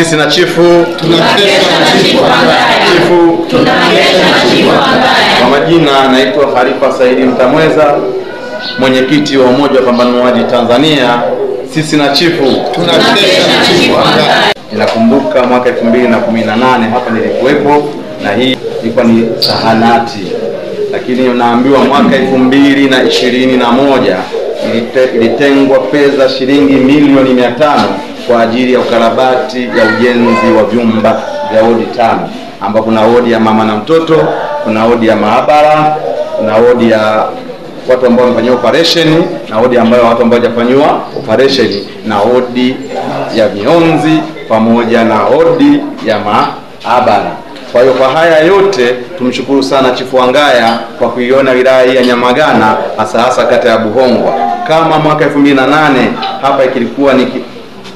Sisi na chifu tunakesha na chifu Angaya. Chifu tunakesha na chifu Angaya. Kwa majina naitwa Khalifa Saidi Mtamweza, mwenyekiti wa Umoja wa Pambanuaji Tanzania. Sisi na chifu tunakesha na chifu Angaya. Ninakumbuka mwaka 2018 hapa nilikuwepo, na hii ilikuwa ni zahanati, lakini unaambiwa mwaka 2021 ilitengwa fedha shilingi milioni 500 kwa ajili ya ukarabati ya ujenzi wa vyumba vya wodi 5, ambapo kuna wodi ya mama na mtoto, kuna wodi ya maabara, kuna wodi ya watu ambao wamefanywa operation, na wodi ambayo watu ambao hawajafanywa operation, na wodi ya mionzi pamoja na wodi ya maabara. Kwa hiyo kwa haya yote tumshukuru sana Chifu Angaya kwa kuiona wilaya hii ya Nyamagana, hasa kata ya Buhongwa. Kama mwaka 2008 hapa kilikuwa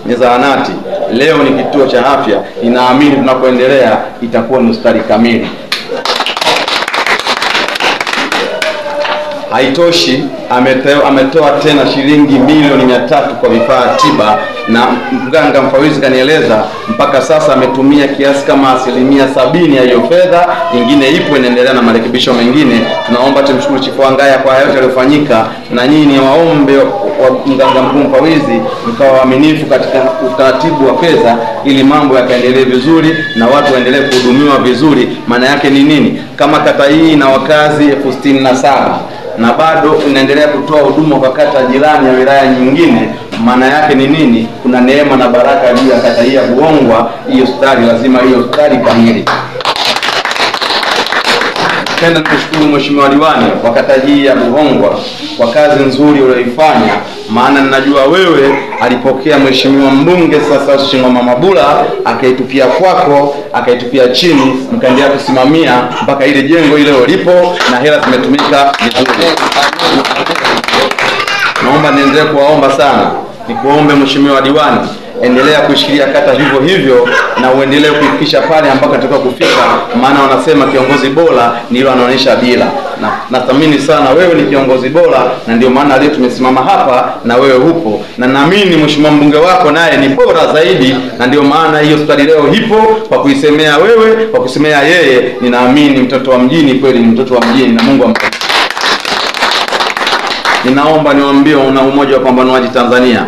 ni zahanati, leo ni kituo cha afya. Ninaamini tunapoendelea itakuwa ni hospitali kamili. Haitoshi, ametoa tena shilingi milioni 300 kwa vifaa tiba, na mganga mfawizi kanieleza mpaka sasa ametumia kiasi kama 70% ya hiyo fedha. Ingine ipo inaendelea na marekebisho mengine. Tunaomba tumshukuru Chifu Angaya kwa yote yaliyofanyika, na nyinyi waombe wa mganga mkuu mfawizi mkawa waaminifu katika utaratibu wa fedha, ili mambo yakaendelee vizuri na watu waendelee kuhudumiwa vizuri. Maana yake ni nini? Kama kata hii na wakazi 67 na bado inaendelea kutoa huduma kwa kata jirani ya wilaya nyingine, maana yake ni nini? Kuna neema na baraka juu ya kata hii ya Buhongwa. Hiyo hospitali lazima hiyo hospitali kamili. Tena tushukuru Mheshimiwa Diwani wa kata hii ya Buhongwa kwa kazi nzuri uliyoifanya, maana ninajua wewe alipokea Mheshimiwa mbunge sasa Shingoma Mabula, akaitupia kwako, akaitupia chini, mkaendelea kusimamia mpaka ile jengo ile ulipo, na hela zimetumika vizuri. Naomba niendelee kuwaomba sana, nikuombe Mheshimiwa Diwani, endelea kushikilia kata hivyo hivyo, na uendelee kufikisha pale ambako tunataka kufika, maana wanasema kiongozi bora ni yule anaonyesha dira. Na nathamini sana wewe ni kiongozi bora, na ndio maana leo tumesimama hapa na wewe upo, na naamini Mheshimiwa mbunge wako naye ni bora zaidi, na ndio maana hiyo hospitali leo ipo kwa kuisemea wewe, kwa kusemea yeye. Ninaamini mtoto wa mjini kweli ni mtoto wa mjini, na Mungu ambariki. Ninaomba niwaambie una Umoja wa Pambanuaji Tanzania,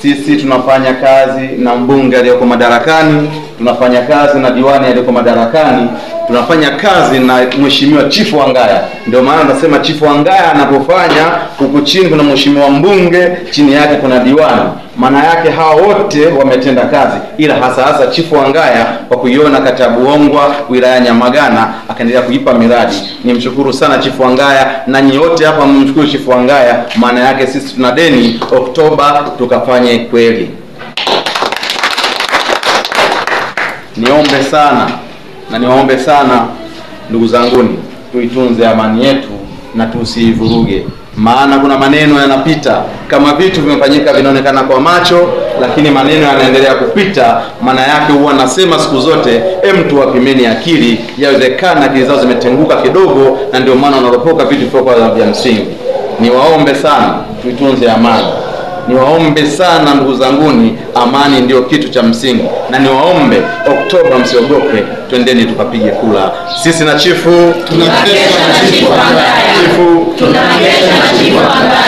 sisi tunafanya kazi na mbunge aliyeko madarakani, tunafanya kazi na diwani aliyeko madarakani, tunafanya kazi na Mheshimiwa Chifu Angaya. Ndio maana nasema Chifu Angaya anapofanya, huku chini kuna Mheshimiwa mbunge, chini yake kuna diwani. Maana yake hawa wote wametenda kazi, ila hasa Chifu Angaya kwa kuiona kata ya Buhongwa wilaya Nyamagana akaendelea kuipa miradi. Nimshukuru sana Chifu Angaya, na nyinyi wote hapa mmshukuru Chifu Angaya. Maana yake sisi tuna deni, Oktoba tukafanye kweli. Niombe sana na niwaombe sana ndugu zanguni, tuitunze amani yetu na tusivuruge, maana kuna maneno yanapita kama vitu vimefanyika vinaonekana kwa macho, lakini maneno yanaendelea kupita. Maana yake huwa nasema siku zote, mtu wapimeni akili, yawezekana akili zao zimetenguka kidogo, na ndio maana wanaropoka vitu vya msingi. Niwaombe sana tuitunze amani. Niwaombe sana ndugu zanguni, amani ndio kitu cha msingi, na niwaombe Oktoba msiogope, twendeni tukapige kula. Sisi na chifu tunakesha na chifu Angaya. Chifu tunakesha na chifu Angaya.